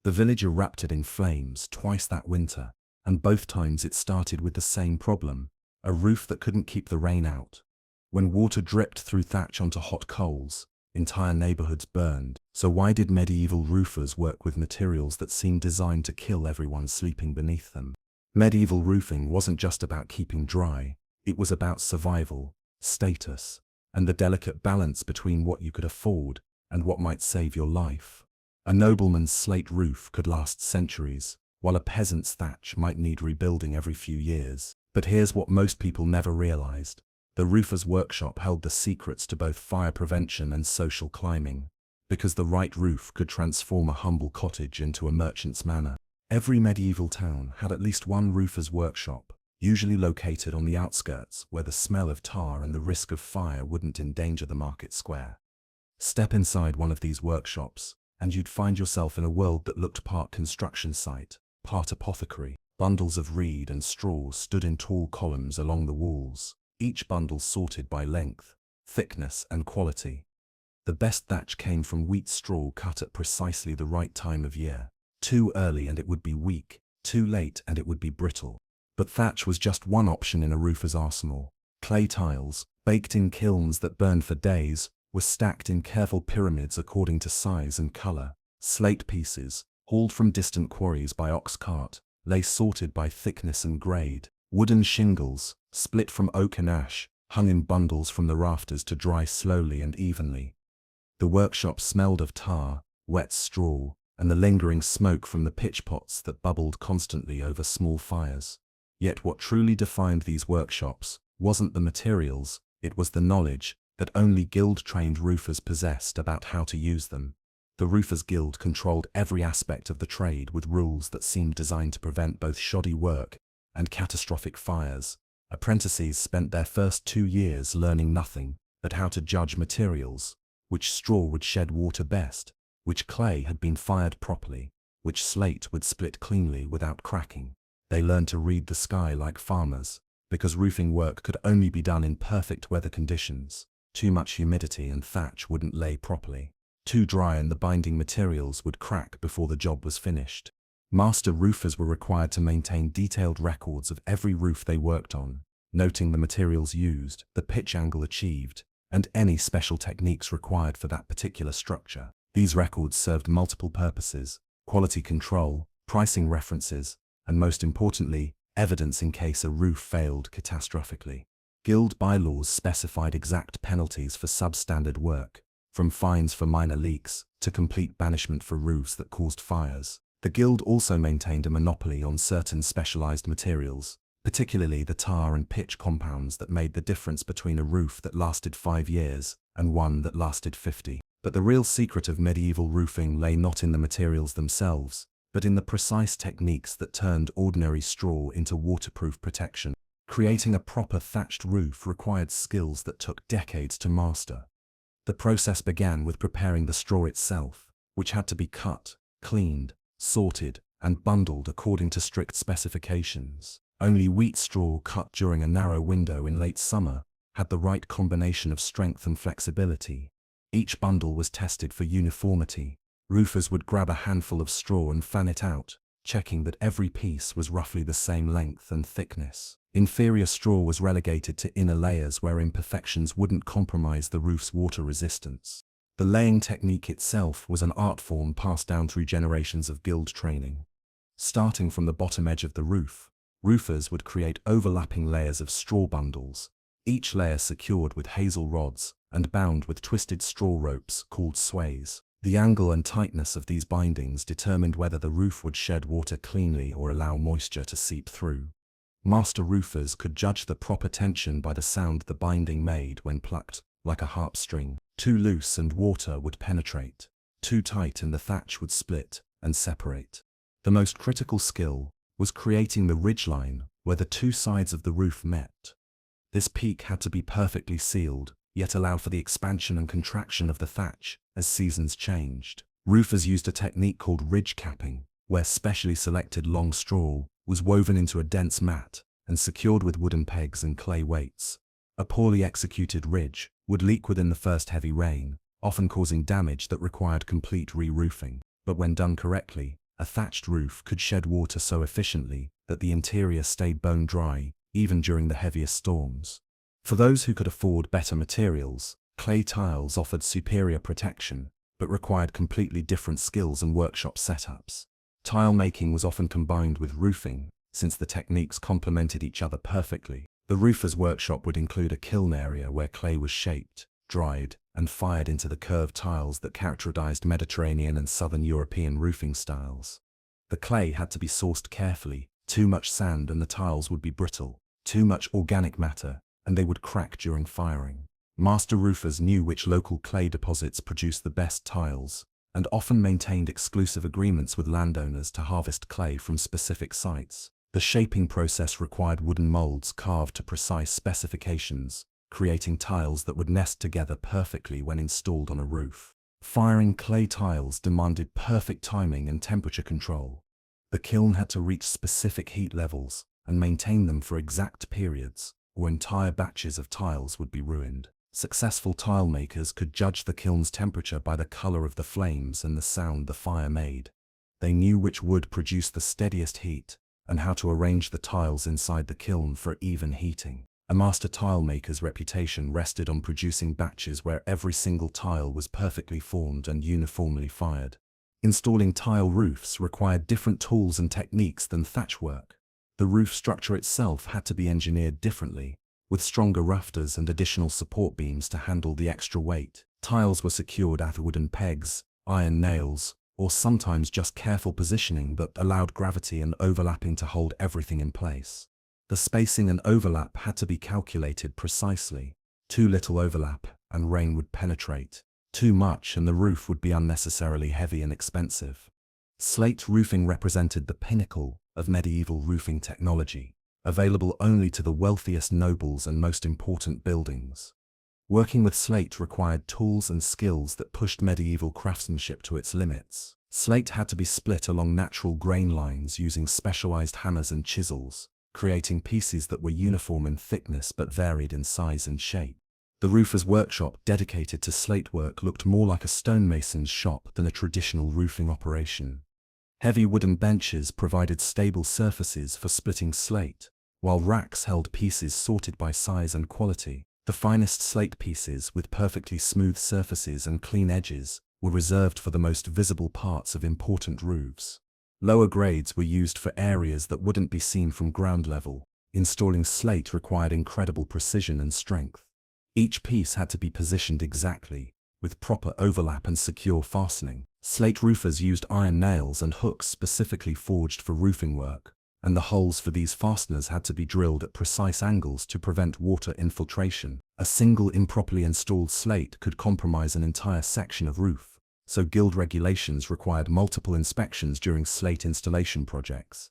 The village erupted in flames twice that winter, and both times it started with the same problem: a roof that couldn't keep the rain out. When water dripped through thatch onto hot coals, entire neighborhoods burned. So why did medieval roofers work with materials that seemed designed to kill everyone sleeping beneath them? Medieval roofing wasn't just about keeping dry, it was about survival, status, and the delicate balance between what you could afford and what might save your life. A nobleman's slate roof could last centuries, while a peasant's thatch might need rebuilding every few years. But here's what most people never realized: the roofer's workshop held the secrets to both fire prevention and social climbing, because the right roof could transform a humble cottage into a merchant's manor. Every medieval town had at least one roofer's workshop, usually located on the outskirts where the smell of tar and the risk of fire wouldn't endanger the market square. Step inside one of these workshops, and you'd find yourself in a world that looked part construction site, part apothecary. Bundles of reed and straw stood in tall columns along the walls, each bundle sorted by length, thickness, and quality. The best thatch came from wheat straw cut at precisely the right time of year. Too early and it would be weak, too late and it would be brittle. But thatch was just one option in a roofer's arsenal. Clay tiles, baked in kilns that burned for days, were stacked in careful pyramids according to size and color. Slate pieces, hauled from distant quarries by ox cart, lay sorted by thickness and grade. Wooden shingles, split from oak and ash, hung in bundles from the rafters to dry slowly and evenly. The workshop smelled of tar, wet straw, and the lingering smoke from the pitch pots that bubbled constantly over small fires. Yet what truly defined these workshops wasn't the materials, it was the knowledge that only guild-trained roofers possessed about how to use them. The Roofers Guild controlled every aspect of the trade with rules that seemed designed to prevent both shoddy work and catastrophic fires. Apprentices spent their first 2 years learning nothing but how to judge materials, which straw would shed water best, which clay had been fired properly, which slate would split cleanly without cracking. They learned to read the sky like farmers, because roofing work could only be done in perfect weather conditions. Too much humidity and thatch wouldn't lay properly. Too dry and the binding materials would crack before the job was finished. Master roofers were required to maintain detailed records of every roof they worked on, noting the materials used, the pitch angle achieved, and any special techniques required for that particular structure. These records served multiple purposes: quality control, pricing references, and most importantly, evidence in case a roof failed catastrophically. Guild bylaws specified exact penalties for substandard work, from fines for minor leaks to complete banishment for roofs that caused fires. The guild also maintained a monopoly on certain specialized materials, particularly the tar and pitch compounds that made the difference between a roof that lasted 5 years and one that lasted 50. But the real secret of medieval roofing lay not in the materials themselves, but in the precise techniques that turned ordinary straw into waterproof protection. Creating a proper thatched roof required skills that took decades to master. The process began with preparing the straw itself, which had to be cut, cleaned, sorted, and bundled according to strict specifications. Only wheat straw cut during a narrow window in late summer had the right combination of strength and flexibility. Each bundle was tested for uniformity. Roofers would grab a handful of straw and fan it out, checking that every piece was roughly the same length and thickness. Inferior straw was relegated to inner layers where imperfections wouldn't compromise the roof's water resistance. The laying technique itself was an art form passed down through generations of guild training. Starting from the bottom edge of the roof, roofers would create overlapping layers of straw bundles, each layer secured with hazel rods and bound with twisted straw ropes called sways. The angle and tightness of these bindings determined whether the roof would shed water cleanly or allow moisture to seep through. Master roofers could judge the proper tension by the sound the binding made when plucked, like a harp string. Too loose and water would penetrate. Too tight and the thatch would split and separate. The most critical skill was creating the ridgeline where the two sides of the roof met. This peak had to be perfectly sealed, yet allow for the expansion and contraction of the thatch as seasons changed. Roofers used a technique called ridge capping, where specially selected long straw was woven into a dense mat and secured with wooden pegs and clay weights. A poorly executed ridge would leak within the first heavy rain, often causing damage that required complete re-roofing. But when done correctly, A thatched roof could shed water so efficiently that the interior stayed bone dry, even during the heaviest storms. For those who could afford better materials, clay tiles offered superior protection, but required completely different skills and workshop setups. Tile making was often combined with roofing, since the techniques complemented each other perfectly. The roofer's workshop would include a kiln area where clay was shaped, dried, and fired into the curved tiles that characterized Mediterranean and Southern European roofing styles. The clay had to be sourced carefully. Too much sand and the tiles would be brittle, too much organic matter, and they would crack during firing. Master roofers knew which local clay deposits produced the best tiles, and often maintained exclusive agreements with landowners to harvest clay from specific sites. The shaping process required wooden molds carved to precise specifications, creating tiles that would nest together perfectly when installed on a roof. Firing clay tiles demanded perfect timing and temperature control. The kiln had to reach specific heat levels and maintain them for exact periods, or entire batches of tiles would be ruined. Successful tile makers could judge the kiln's temperature by the color of the flames and the sound the fire made. They knew which wood produced the steadiest heat, and how to arrange the tiles inside the kiln for even heating. A master tile maker's reputation rested on producing batches where every single tile was perfectly formed and uniformly fired. Installing tile roofs required different tools and techniques than thatch work. The roof structure itself had to be engineered differently, with stronger rafters and additional support beams to handle the extra weight. Tiles were secured at wooden pegs, iron nails, or sometimes just careful positioning that allowed gravity and overlapping to hold everything in place. The spacing and overlap had to be calculated precisely. Too little overlap, and rain would penetrate. Too much, and the roof would be unnecessarily heavy and expensive. Slate roofing represented the pinnacle of medieval roofing technology, available only to the wealthiest nobles and most important buildings. Working with slate required tools and skills that pushed medieval craftsmanship to its limits. Slate had to be split along natural grain lines using specialized hammers and chisels, creating pieces that were uniform in thickness but varied in size and shape. The roofer's workshop dedicated to slate work looked more like a stonemason's shop than a traditional roofing operation. Heavy wooden benches provided stable surfaces for splitting slate, while racks held pieces sorted by size and quality. The finest slate pieces, with perfectly smooth surfaces and clean edges, were reserved for the most visible parts of important roofs. Lower grades were used for areas that wouldn't be seen from ground level. Installing slate required incredible precision and strength. Each piece had to be positioned exactly, with proper overlap and secure fastening. Slate roofers used iron nails and hooks specifically forged for roofing work, and the holes for these fasteners had to be drilled at precise angles to prevent water infiltration. A single improperly installed slate could compromise an entire section of roof, so guild regulations required multiple inspections during slate installation projects.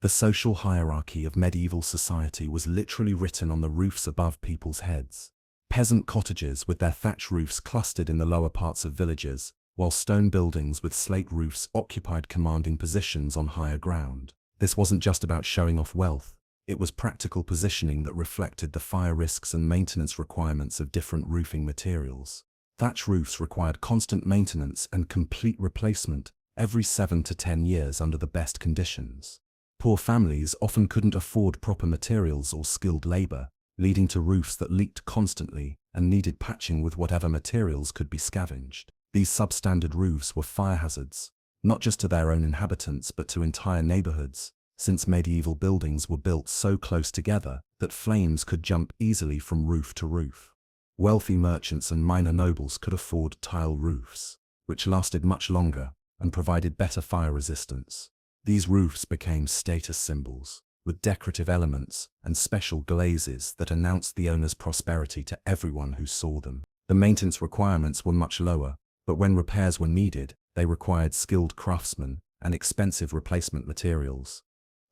The social hierarchy of medieval society was literally written on the roofs above people's heads. Peasant cottages with their thatch roofs clustered in the lower parts of villages, while stone buildings with slate roofs occupied commanding positions on higher ground. This wasn't just about showing off wealth, it was practical positioning that reflected the fire risks and maintenance requirements of different roofing materials. Thatch roofs required constant maintenance and complete replacement every 7 to 10 years under the best conditions. Poor families often couldn't afford proper materials or skilled labor, leading to roofs that leaked constantly and needed patching with whatever materials could be scavenged. These substandard roofs were fire hazards, not just to their own inhabitants but to entire neighborhoods, since medieval buildings were built so close together that flames could jump easily from roof to roof. Wealthy merchants and minor nobles could afford tile roofs, which lasted much longer and provided better fire resistance. These roofs became status symbols, with decorative elements and special glazes that announced the owner's prosperity to everyone who saw them. The maintenance requirements were much lower, but when repairs were needed, they required skilled craftsmen and expensive replacement materials.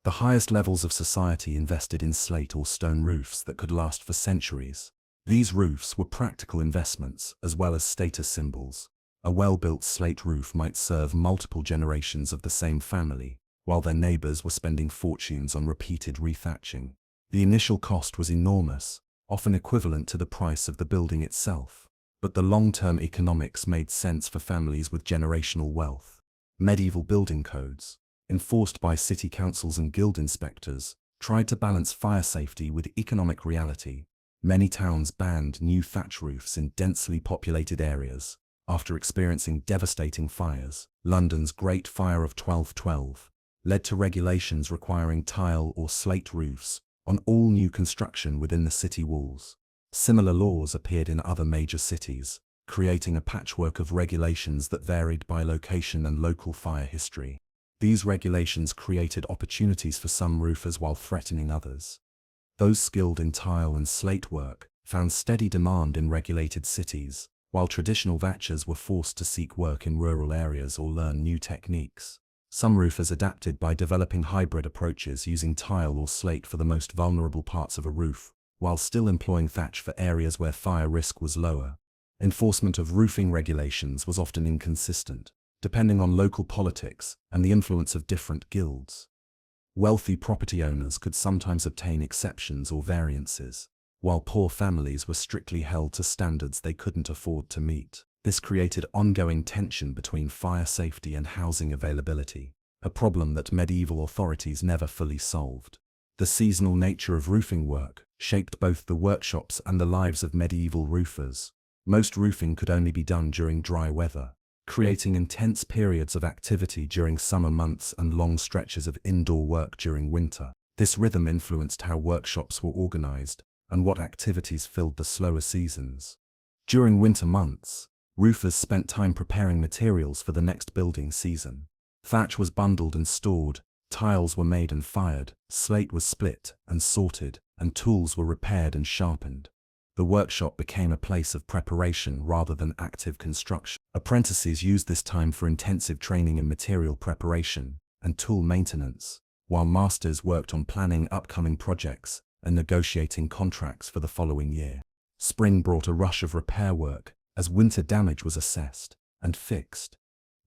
The highest levels of society invested in slate or stone roofs that could last for centuries. These roofs were practical investments as well as status symbols. A well-built slate roof might serve multiple generations of the same family, while their neighbors were spending fortunes on repeated rethatching. The initial cost was enormous, often equivalent to the price of the building itself. But the long-term economics made sense for families with generational wealth. Medieval building codes, enforced by city councils and guild inspectors, tried to balance fire safety with economic reality. Many towns banned new thatch roofs in densely populated areas after experiencing devastating fires. London's Great Fire of 1212 led to regulations requiring tile or slate roofs on all new construction within the city walls. Similar laws appeared in other major cities, creating a patchwork of regulations that varied by location and local fire history. These regulations created opportunities for some roofers while threatening others. Those skilled in tile and slate work found steady demand in regulated cities, while traditional thatchers were forced to seek work in rural areas or learn new techniques. Some roofers adapted by developing hybrid approaches using tile or slate for the most vulnerable parts of a roof, while still employing thatch for areas where fire risk was lower. Enforcement of roofing regulations was often inconsistent, depending on local politics and the influence of different guilds. Wealthy property owners could sometimes obtain exceptions or variances, while poor families were strictly held to standards they couldn't afford to meet. This created ongoing tension between fire safety and housing availability, a problem that medieval authorities never fully solved. The seasonal nature of roofing work shaped both the workshops and the lives of medieval roofers. Most roofing could only be done during dry weather, creating intense periods of activity during summer months and long stretches of indoor work during winter. This rhythm influenced how workshops were organized and what activities filled the slower seasons. During winter months, roofers spent time preparing materials for the next building season. Thatch was bundled and stored, tiles were made and fired, slate was split and sorted, and tools were repaired and sharpened. The workshop became a place of preparation rather than active construction. Apprentices used this time for intensive training in material preparation and tool maintenance, while masters worked on planning upcoming projects and negotiating contracts for the following year. Spring brought a rush of repair work as winter damage was assessed and fixed.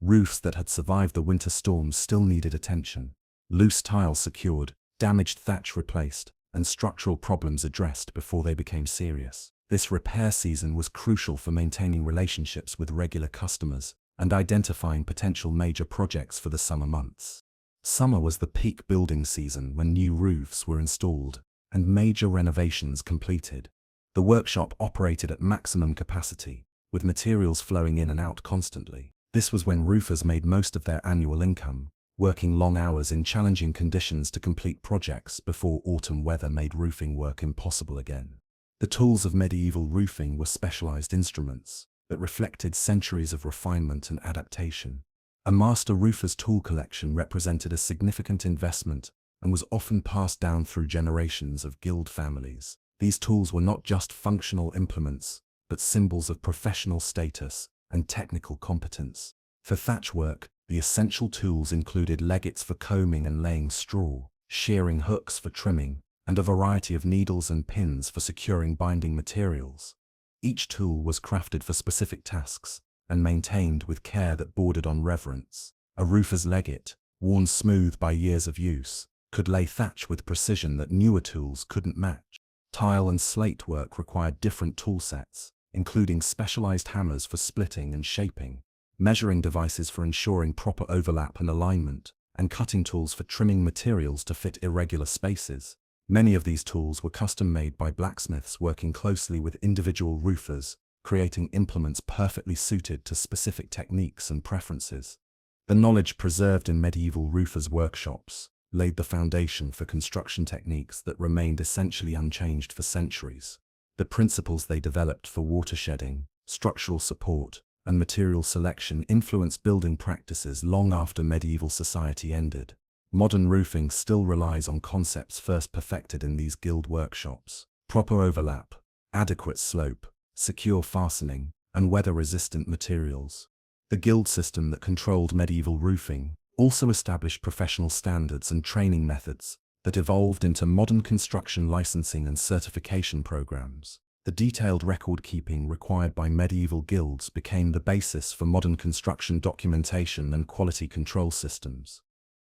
Roofs that had survived the winter storms still needed attention. Loose tiles secured, damaged thatch replaced, and structural problems addressed before they became serious. This repair season was crucial for maintaining relationships with regular customers and identifying potential major projects for the summer months. Summer was the peak building season when new roofs were installed and major renovations completed. The workshop operated at maximum capacity, with materials flowing in and out constantly. This was when roofers made most of their annual income, working long hours in challenging conditions to complete projects before autumn weather made roofing work impossible again. The tools of medieval roofing were specialized instruments that reflected centuries of refinement and adaptation. A master roofer's tool collection represented a significant investment and was often passed down through generations of guild families. These tools were not just functional implements, but symbols of professional status and technical competence. For thatch work, the essential tools included leggets for combing and laying straw, shearing hooks for trimming, and a variety of needles and pins for securing binding materials. Each tool was crafted for specific tasks and maintained with care that bordered on reverence. A roofer's legget, worn smooth by years of use, could lay thatch with precision that newer tools couldn't match. Tile and slate work required different tool sets, including specialized hammers for splitting and shaping, measuring devices for ensuring proper overlap and alignment, and cutting tools for trimming materials to fit irregular spaces. Many of these tools were custom-made by blacksmiths working closely with individual roofers, creating implements perfectly suited to specific techniques and preferences. The knowledge preserved in medieval roofers' workshops laid the foundation for construction techniques that remained essentially unchanged for centuries. The principles they developed for watershedding, structural support, and material selection influenced building practices long after medieval society ended. Modern roofing still relies on concepts first perfected in these guild workshops: proper overlap, adequate slope, secure fastening, and weather-resistant materials. The guild system that controlled medieval roofing also established professional standards and training methods that evolved into modern construction licensing and certification programs. The detailed record-keeping required by medieval guilds became the basis for modern construction documentation and quality control systems.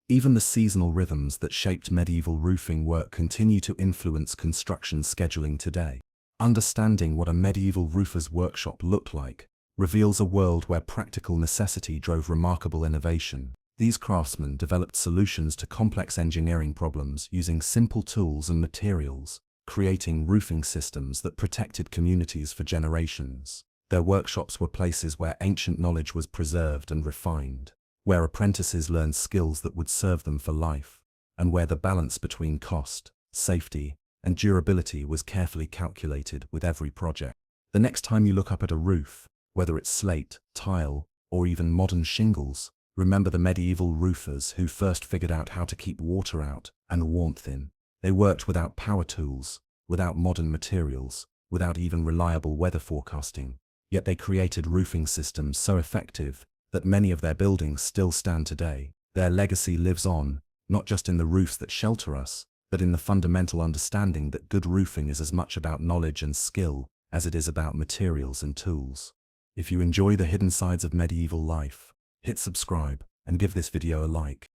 Even the seasonal rhythms that shaped medieval roofing work continue to influence construction scheduling today. Understanding what a medieval roofer's workshop looked like reveals a world where practical necessity drove remarkable innovation. These craftsmen developed solutions to complex engineering problems using simple tools and materials, creating roofing systems that protected communities for generations. Their workshops were places where ancient knowledge was preserved and refined, where apprentices learned skills that would serve them for life, and where the balance between cost, safety, and durability was carefully calculated with every project. The next time you look up at a roof, whether it's slate, tile, or even modern shingles, remember the medieval roofers who first figured out how to keep water out and warmth in. They worked without power tools, without modern materials, without even reliable weather forecasting. Yet they created roofing systems so effective that many of their buildings still stand today. Their legacy lives on, not just in the roofs that shelter us, but in the fundamental understanding that good roofing is as much about knowledge and skill as it is about materials and tools. If you enjoy the hidden sides of medieval life, hit subscribe and give this video a like.